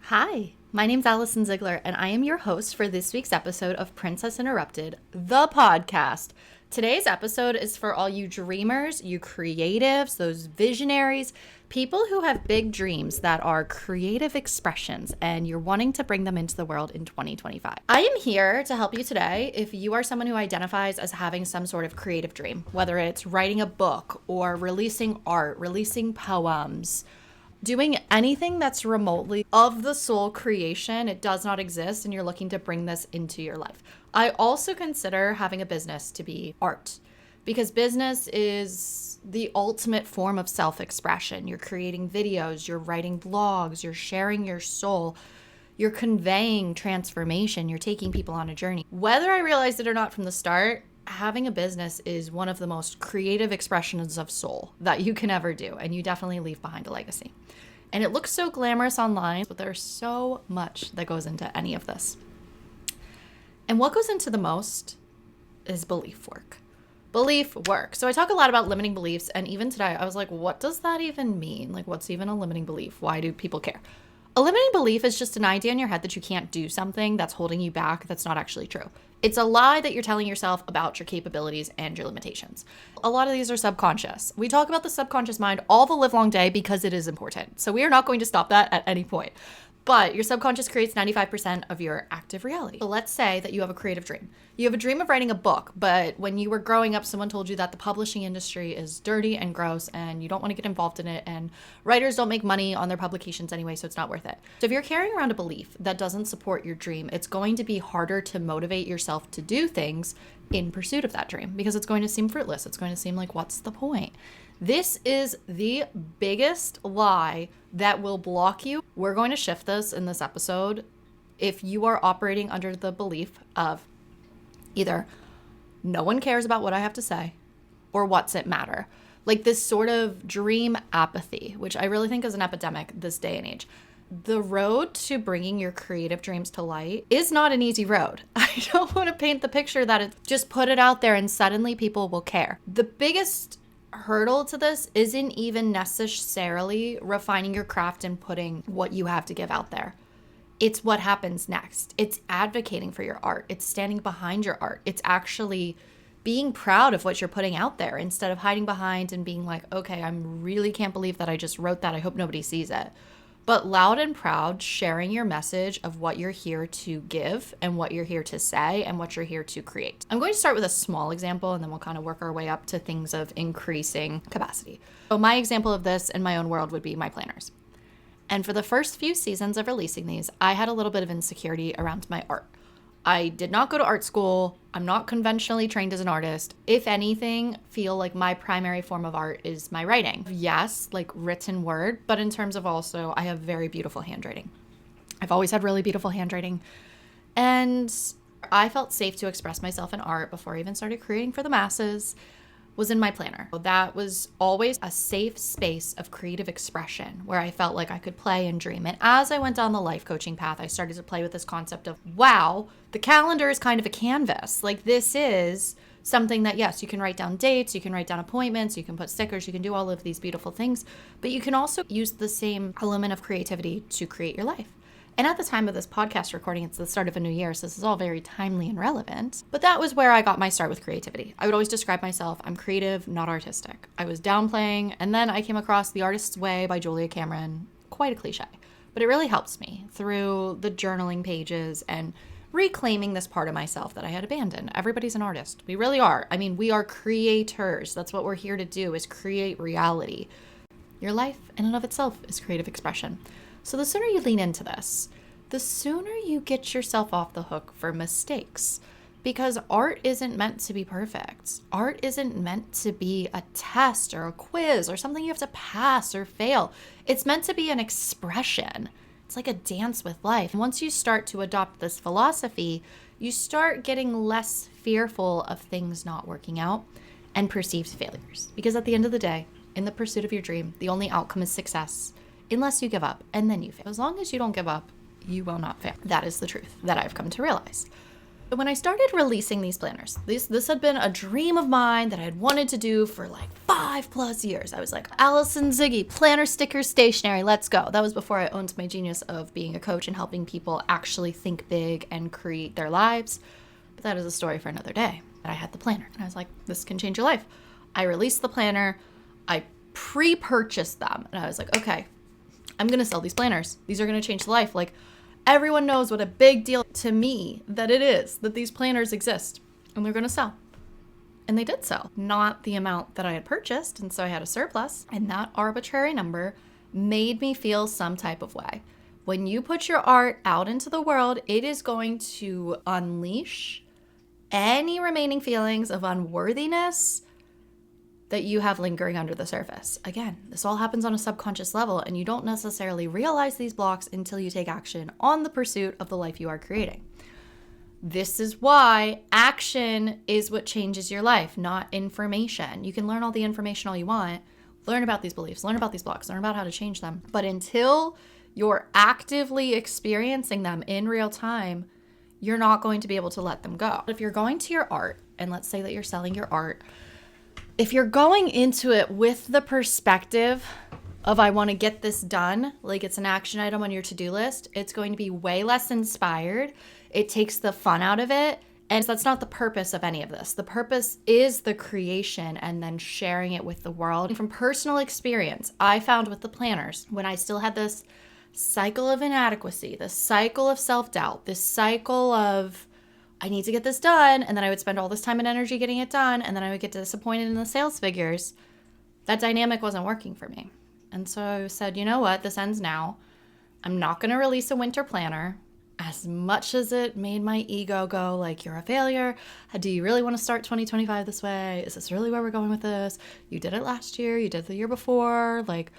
Hi, my name's Allison Ziegler, and I am your host for this week's episode of Princess Interrupted, the podcast. Today's episode is for all you dreamers, you creatives, those visionaries, people who have big dreams that are creative expressions, and you're wanting to bring them into the world in 2025. I am here to help you today if you are someone who identifies as having some sort of creative dream, whether it's writing a book or releasing art, releasing poems, doing anything that's remotely of the soul creation. It does not exist, and you're looking to bring this into your life. I also consider having a business to be art, because business is the ultimate form of self-expression. You're creating videos, you're writing blogs, you're sharing your soul, you're conveying transformation, you're taking people on a journey. Whether I realized it or not from the start, having a business is one of the most creative expressions of soul that you can ever do, and you definitely leave behind a legacy. And it looks so glamorous online, but there's so much that goes into any of this. And what goes into the most is belief work. Belief work. So I talk a lot about limiting beliefs, and even today I was like, what does that even mean? Like, what's even a limiting belief? Why do people care? A limiting belief is just an idea in your head that you can't do something that's holding you back that's not actually true. It's a lie that you're telling yourself about your capabilities and your limitations. A lot of these are subconscious. We talk about the subconscious mind all the livelong day because it is important. So we are not going to stop that at any point. But your subconscious creates 95% of your active reality. So let's say that you have a creative dream. You have a dream of writing a book, but when you were growing up, someone told you that the publishing industry is dirty and gross and you don't want to get involved in it, and writers don't make money on their publications anyway, so it's not worth it. So if you're carrying around a belief that doesn't support your dream, it's going to be harder to motivate yourself to do things in pursuit of that dream, because it's going to seem fruitless. It's going to seem like, what's the point? This is the biggest lie that will block you. We're going to shift this in this episode. If you are operating under the belief of either no one cares about what I have to say, or what's it matter? Like this sort of dream apathy, which I really think is an epidemic this day and age. The road to bringing your creative dreams to light is not an easy road. I don't want to paint the picture that it's just put it out there and suddenly people will care. The biggest hurdle to this isn't even necessarily refining your craft and putting what you have to give out there. It's what happens next. It's advocating for your art. It's standing behind your art. It's actually being proud of what you're putting out there instead of hiding behind and being like, okay, I really can't believe that I just wrote that. I hope nobody sees it. But loud and proud, sharing your message of what you're here to give and what you're here to say and what you're here to create. I'm going to start with a small example, and then we'll kind of work our way up to things of increasing capacity. So my example of this in my own world would be my planners. And for the first few seasons of releasing these, I had a little bit of insecurity around my art. I did not go to art school. I'm not conventionally trained as an artist. If anything, feel like my primary form of art is my writing. Yes, like written word, but in terms of also, I have very beautiful handwriting. I've always had really beautiful handwriting. And I felt safe to express myself in art before I even started creating for the masses was in my planner. That was always a safe space of creative expression where I felt like I could play and dream. And as I went down the life coaching path, I started to play with this concept of, wow, the calendar is kind of a canvas. Like this is something that, yes, you can write down dates, you can write down appointments, you can put stickers, you can do all of these beautiful things, but you can also use the same element of creativity to create your life. And at the time of this podcast recording, it's the start of a new year, so this is all very timely and relevant. But that was where I got my start with creativity. I would always describe myself, I'm creative, not artistic. I was downplaying, and then I came across The Artist's Way by Julia Cameron, quite a cliche. But it really helps me through the journaling pages and reclaiming this part of myself that I had abandoned. Everybody's an artist. We really are. I mean, we are creators. That's what we're here to do, is create reality. Your life in and of itself is creative expression. So the sooner you lean into this, the sooner you get yourself off the hook for mistakes, because art isn't meant to be perfect. Art isn't meant to be a test or a quiz or something you have to pass or fail. It's meant to be an expression. It's like a dance with life. And once you start to adopt this philosophy, you start getting less fearful of things not working out and perceived failures. Because at the end of the day, in the pursuit of your dream, the only outcome is success. Unless you give up, and then you fail. As long as you don't give up, you will not fail. That is the truth that I've come to realize. When I started releasing these planners, this had been a dream of mine that I had wanted to do for like 5+ years. I was like, Allison Ziggy, planner stickers stationery, let's go. That was before I owned my genius of being a coach and helping people actually think big and create their lives. But that is a story for another day. I had the planner and I was like, this can change your life. I released the planner. I pre-purchased them and I was like, okay, I'm going to sell these planners. These are going to change life. Like, everyone knows what a big deal to me that it is that these planners exist and they're going to sell. And they did sell. Not the amount that I had purchased, and so I had a surplus, and that arbitrary number made me feel some type of way. When you put your art out into the world, it is going to unleash any remaining feelings of unworthiness that you have lingering under the surface. Again, this all happens on a subconscious level, and you don't necessarily realize these blocks until you take action on the pursuit of the life you are creating. This is why action is what changes your life, not information. You can learn all the information all you want, learn about these beliefs, learn about these blocks, learn about how to change them. But until you're actively experiencing them in real time, you're not going to be able to let them go. If you're going to your art, and let's say that you're selling your art, if you're going into it with the perspective of I want to get this done, like it's an action item on your to-do list, it's going to be way less inspired. It takes the fun out of it. And that's not the purpose of any of this. The purpose is the creation and then sharing it with the world. From personal experience, I found with the planners, when I still had this cycle of inadequacy, this cycle of self-doubt, this cycle of I need to get this done, and then I would spend all this time and energy getting it done, and then I would get disappointed in the sales figures. That dynamic wasn't working for me. And so I said, you know what, this ends now. I'm not going to release a winter planner. As much as it made my ego go like, you're a failure. Do you really want to start 2025 this way? Is this really where we're going with this? You did it last year. You did it the year before. Like,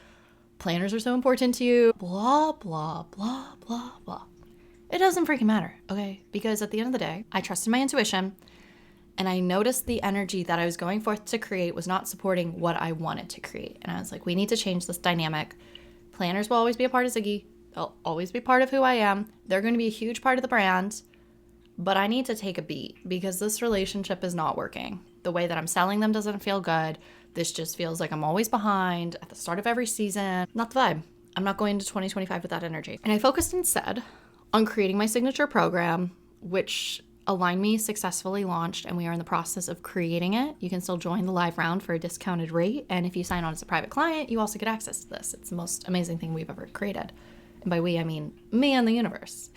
planners are so important to you. Blah, blah, blah, blah, blah. It doesn't freaking matter, okay? Because at the end of the day, I trusted my intuition, and I noticed the energy that I was going forth to create was not supporting what I wanted to create. And I was like, we need to change this dynamic. Planners will always be a part of Ziggy. They'll always be part of who I am. They're going to be a huge part of the brand. But I need to take a beat because this relationship is not working. The way that I'm selling them doesn't feel good. This just feels like I'm always behind at the start of every season. Not the vibe. I'm not going into 2025 with that energy. And I focused instead on creating my signature program, which Align Me successfully launched, and we are in the process of creating it. You can still join the live round for a discounted rate, and if you sign on as a private client, you also get access to this. It's the most amazing thing we've ever created. And by we, I mean me and the universe.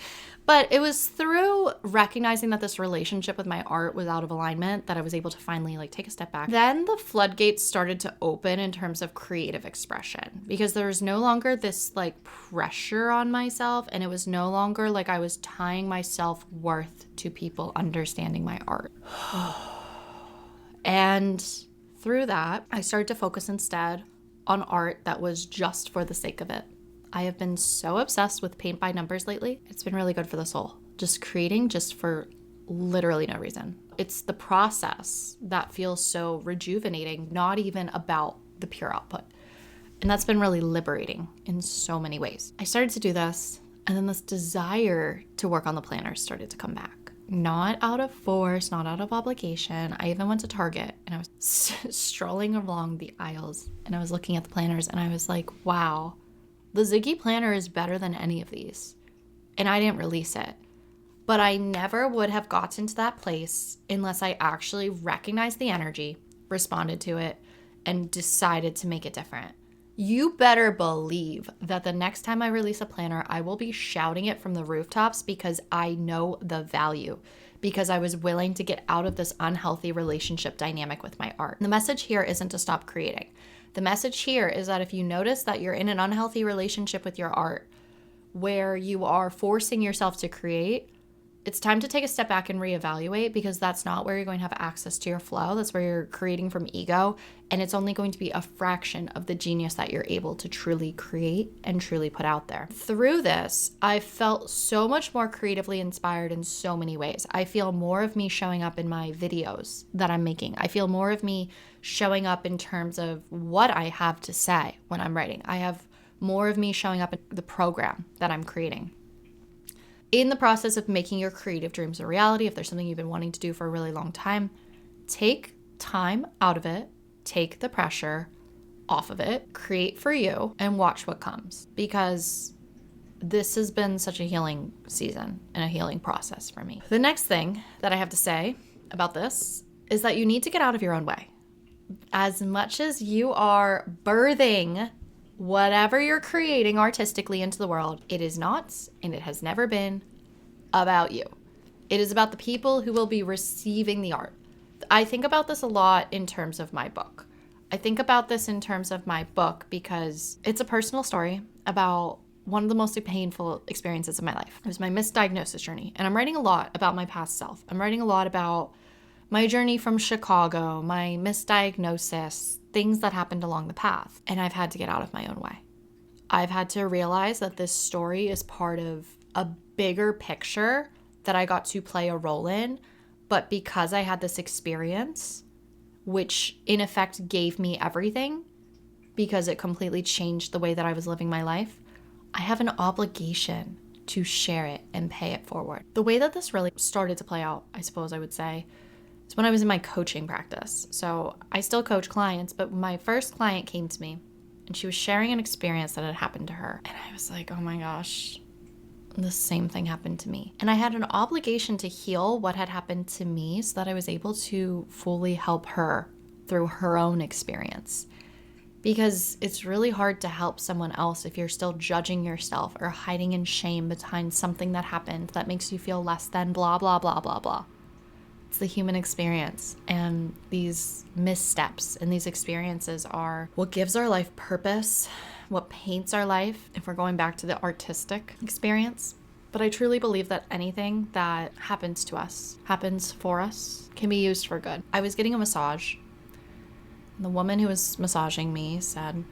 But it was through recognizing that this relationship with my art was out of alignment that I was able to finally take a step back. Then the floodgates started to open in terms of creative expression because there was no longer this pressure on myself, and it was no longer like I was tying my self-worth to people understanding my art. And through that, I started to focus instead on art that was just for the sake of it. I have been so obsessed with paint by numbers lately. It's been really good for the soul. Just creating just for literally no reason. It's the process that feels so rejuvenating, not even about the pure output. And that's been really liberating in so many ways. I started to do this, and then this desire to work on the planners started to come back. Not out of force, not out of obligation. I even went to Target, and I was strolling along the aisles, and I was looking at the planners, and I was like, wow. The Ziggy planner is better than any of these. And I didn't release it. But I never would have gotten to that place unless I actually recognized the energy, responded to it, and decided to make it different. You better believe that the next time I release a planner, I will be shouting it from the rooftops because I know the value, because I was willing to get out of this unhealthy relationship dynamic with my art. The message here isn't to stop creating. The message here is that if you notice that you're in an unhealthy relationship with your art, where you are forcing yourself to create, it's time to take a step back and reevaluate, because that's not where you're going to have access to your flow. That's where you're creating from ego, and it's only going to be a fraction of the genius that you're able to truly create and truly put out there. Through this, I felt so much more creatively inspired in so many ways. I feel more of me showing up in my videos that I'm making. I feel more of me showing up in terms of what I have to say when I'm writing. I have more of me showing up in the program that I'm creating. In the process of making your creative dreams a reality, if there's something you've been wanting to do for a really long time, take time out of it, take the pressure off of it, create for you, and watch what comes. Because this has been such a healing season and a healing process for me. The next thing that I have to say about this is that you need to get out of your own way. As much as you are birthing whatever you're creating artistically into the world, it is not, and it has never been, about you. It is about the people who will be receiving the art. I think about this a lot in terms of my book. I think about this in terms of my book because it's a personal story about one of the most painful experiences of my life. It was my misdiagnosis journey. And I'm writing a lot about my past self. I'm writing a lot about my journey from Chicago, my misdiagnosis, things that happened along the path. And I've had to get out of my own way. I've had to realize that this story is part of a bigger picture that I got to play a role in. But because I had this experience, which in effect gave me everything, because it completely changed the way that I was living my life, I have an obligation to share it and pay it forward. The way that this really started to play out, I suppose I would say, is when I was in my coaching practice. So I still coach clients, but my first client came to me and she was sharing an experience that had happened to her. And I was like, oh my gosh, the same thing happened to me. And I had an obligation to heal what had happened to me so that I was able to fully help her through her own experience. Because it's really hard to help someone else if you're still judging yourself or hiding in shame behind something that happened that makes you feel less than blah, blah, blah, blah, blah. It's the human experience, and these missteps and these experiences are what gives our life purpose, what paints our life, if we're going back to the artistic experience. But I truly believe that anything that happens to us, happens for us, can be used for good. I was getting a massage. The woman who was massaging me said,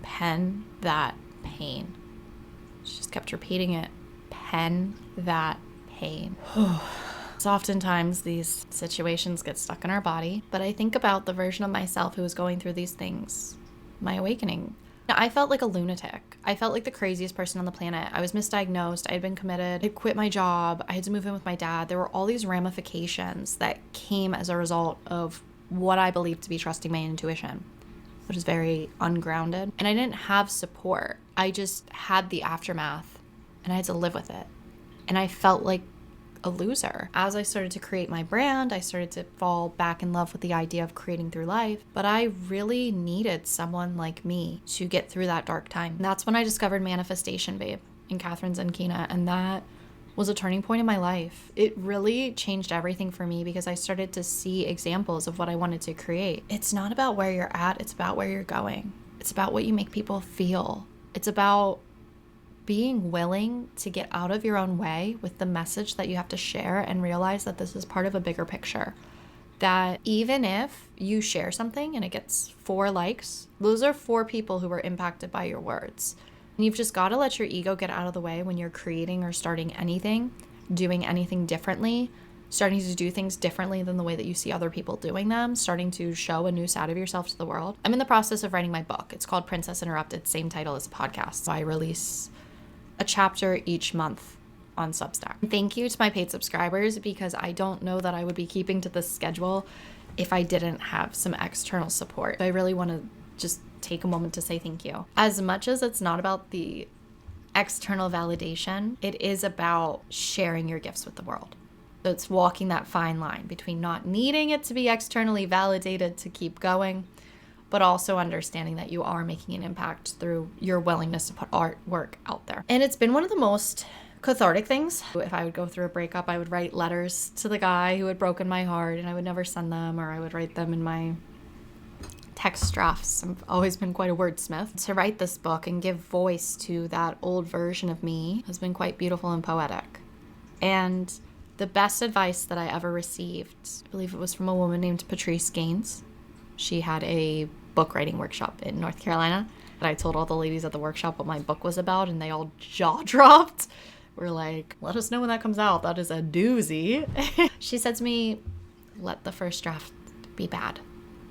"Pen that pain." She just kept repeating it. Pen that pain. So oftentimes these situations get stuck in our body, but I think about the version of myself who was going through these things, my awakening. Now, I felt like a lunatic. I felt like the craziest person on the planet. I was misdiagnosed. I had been committed. I quit my job. I had to move in with my dad. There were all these ramifications that came as a result of what I believed to be trusting my intuition, which is very ungrounded. And I didn't have support. I just had the aftermath and I had to live with it. And I felt like a loser. As I started to create my brand, I started to fall back in love with the idea of creating through life. But I really needed someone like me to get through that dark time. And that's when I discovered Manifestation Babe in Catherine Zenkina. And that was a turning point in my life. It really changed everything for me because I started to see examples of what I wanted to create. It's not about where you're at, it's about where you're going. It's about what you make people feel. It's about being willing to get out of your own way with the message that you have to share and realize that this is part of a bigger picture. That even if you share something and it gets 4 likes, those are 4 people who were impacted by your words. And you've just got to let your ego get out of the way when you're creating or starting anything, doing anything differently, starting to do things differently than the way that you see other people doing them, starting to show a new side of yourself to the world. I'm in the process of writing my book. It's called Princess Interrupted, same title as the podcast. So I release a chapter each month on Substack. Thank you to my paid subscribers, because I don't know that I would be keeping to this schedule if I didn't have some external support. I really want to just take a moment to say thank you. As much as it's not about the external validation, it is about sharing your gifts with the world. So it's walking that fine line between not needing it to be externally validated to keep going, but also understanding that you are making an impact through your willingness to put artwork out there. And it's been one of the most cathartic things. If I would go through a breakup, I would write letters to the guy who had broken my heart, and I would never send them, or I would write them in my text drafts. I've always been quite a wordsmith. To write this book and give voice to that old version of me has been quite beautiful and poetic. And the best advice that I ever received, I believe it was from a woman named Patrice Gaines. She had a book writing workshop in North Carolina. And I told all the ladies at the workshop what my book was about, and they all jaw dropped. We're like, let us know when that comes out. That is a doozy. She said to me, let the first draft be bad.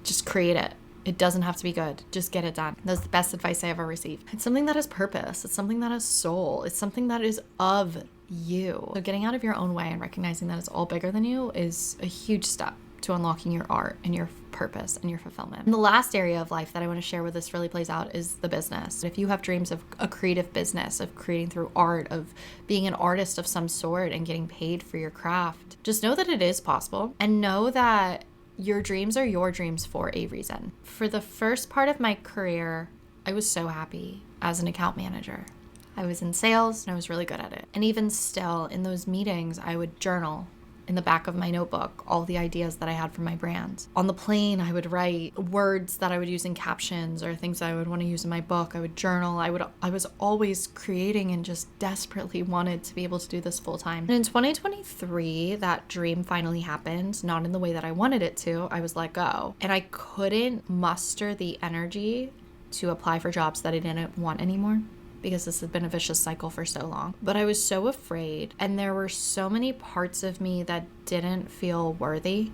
Just create it. It doesn't have to be good. Just get it done. That's the best advice I ever received. It's something that has purpose. It's something that has soul. It's something that is of you. So getting out of your own way and recognizing that it's all bigger than you is a huge step to unlocking your art and your purpose and your fulfillment. And the last area of life that I want to share where this really plays out is the business. If you have dreams of a creative business, of creating through art, of being an artist of some sort and getting paid for your craft, just know that it is possible, and know that your dreams are your dreams for a reason. For the first part of my career, I was so happy as an account manager. I was in sales and I was really good at it. And even still, in those meetings, I would journal in the back of my notebook all the ideas that I had for my brand. On the plane, I would write words that I would use in captions or things that I would want to use in my book. I would journal. I was always creating and just desperately wanted to be able to do this full time. And in 2023, that dream finally happened, not in the way that I wanted it to. I was let go. And I couldn't muster the energy to apply for jobs that I didn't want anymore, because this had been a vicious cycle for so long. But I was so afraid, and there were so many parts of me that didn't feel worthy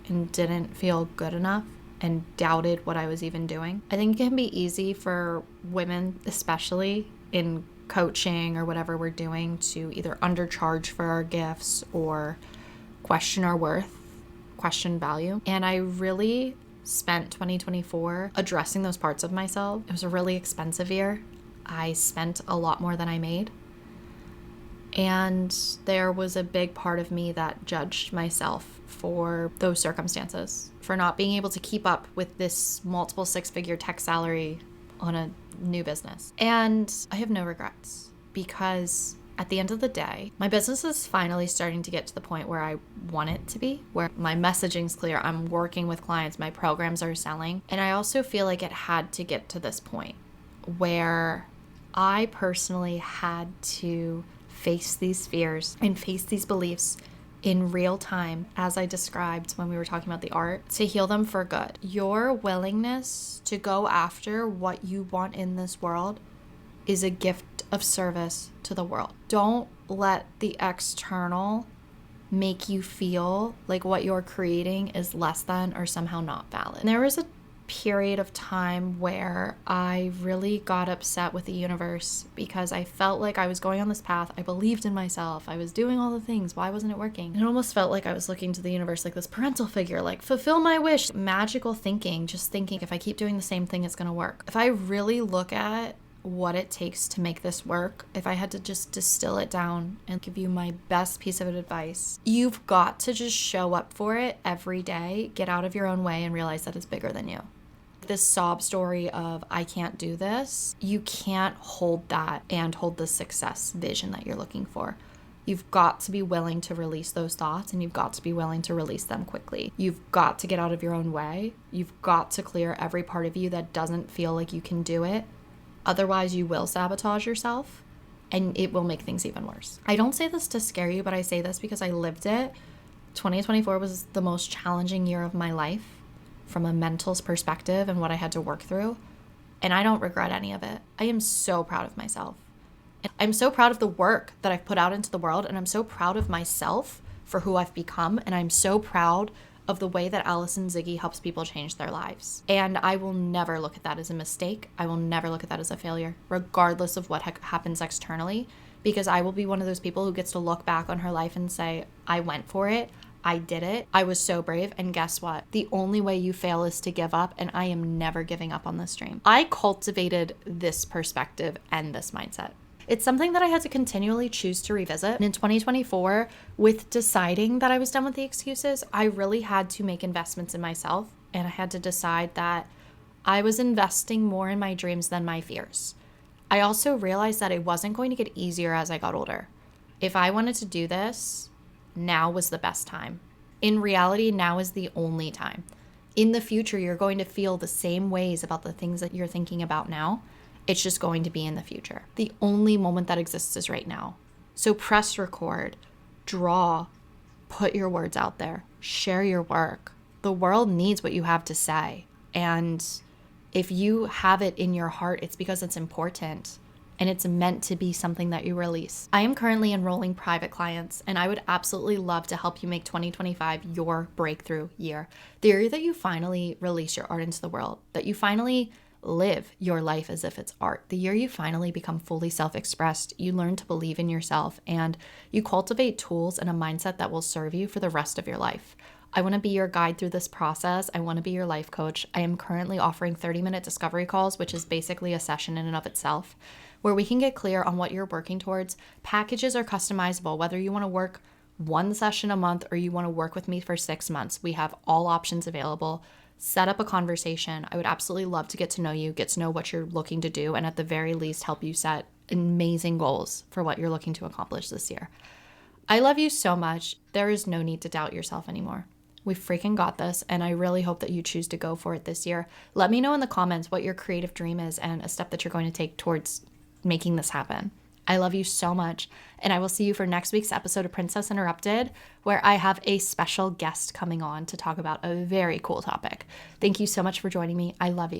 and didn't feel good enough and doubted what I was even doing. I think it can be easy for women, especially in coaching or whatever we're doing, to either undercharge for our gifts or question our worth, question value. And I really spent 2024 addressing those parts of myself. It was a really expensive year. I spent a lot more than I made. And there was a big part of me that judged myself for those circumstances, for not being able to keep up with this multiple six-figure tech salary on a new business. And I have no regrets, because at the end of the day, my business is finally starting to get to the point where I want it to be, where my messaging's clear, I'm working with clients, my programs are selling. And I also feel like it had to get to this point where I personally had to face these fears and face these beliefs in real time, as I described when we were talking about the art, to heal them for good. Your willingness to go after what you want in this world is a gift of service to the world. Don't let the external make you feel like what you're creating is less than or somehow not valid. And there was a period of time where I really got upset with the universe, because I felt like I was going on this path. I believed in myself. I was doing all the things. Why wasn't it working? It almost felt like I was looking to the universe like this parental figure, like, fulfill my wish. Magical thinking, just thinking if I keep doing the same thing, it's going to work. If I really look at what it takes to make this work, if I had to just distill it down and give you my best piece of advice, you've got to just show up for it every day, get out of your own way, and realize that it's bigger than you. This sob story of I can't do this, you can't hold that and hold the success vision that you're looking for. You've got to be willing to release those thoughts, and you've got to be willing to release them quickly. You've got to get out of your own way. You've got to clear every part of you that doesn't feel like you can do it. Otherwise, you will sabotage yourself, and it will make things even worse. I don't say this to scare you, but I say this because I lived it. 2024 was the most challenging year of my life from a mental perspective and what I had to work through. And I don't regret any of it. I am so proud of myself. And I'm so proud of the work that I've put out into the world. And I'm so proud of myself for who I've become. And I'm so proud of the way that Allison Ziggy helps people change their lives. And I will never look at that as a mistake. I will never look at that as a failure, regardless of what happens externally, because I will be one of those people who gets to look back on her life and say, I went for it. I did it. I was so brave. And guess what? The only way you fail is to give up. And I am never giving up on this dream. I cultivated this perspective and this mindset. It's something that I had to continually choose to revisit. And in 2024, with deciding that I was done with the excuses, I really had to make investments in myself. And I had to decide that I was investing more in my dreams than my fears. I also realized that it wasn't going to get easier as I got older. If I wanted to do this, now was the best time. In reality, now is the only time. In the future, you're going to feel the same ways about the things that you're thinking about now. It's just going to be in the future. The only moment that exists is right now. So press record, draw, put your words out there, share your work. The world needs what you have to say. And if you have it in your heart, it's because it's important. And it's meant to be something that you release. I am currently enrolling private clients, and I would absolutely love to help you make 2025 your breakthrough year. The year that you finally release your art into the world, that you finally live your life as if it's art. The year you finally become fully self-expressed, you learn to believe in yourself, and you cultivate tools and a mindset that will serve you for the rest of your life. I want to be your guide through this process. I want to be your life coach. I am currently offering 30-minute discovery calls, which is basically a session in and of itself, where we can get clear on what you're working towards. Packages are customizable, whether you want to work one session a month or you want to work with me for 6 months. We have all options available. Set up a conversation. I would absolutely love to get to know you, get to know what you're looking to do, and at the very least, help you set amazing goals for what you're looking to accomplish this year. I love you so much. There is no need to doubt yourself anymore. We freaking got this, and I really hope that you choose to go for it this year. Let me know in the comments what your creative dream is and a step that you're going to take towards making this happen. I love you so much, and I will see you for next week's episode of Princess Interrupted, where I have a special guest coming on to talk about a very cool topic. Thank you so much for joining me. I love you.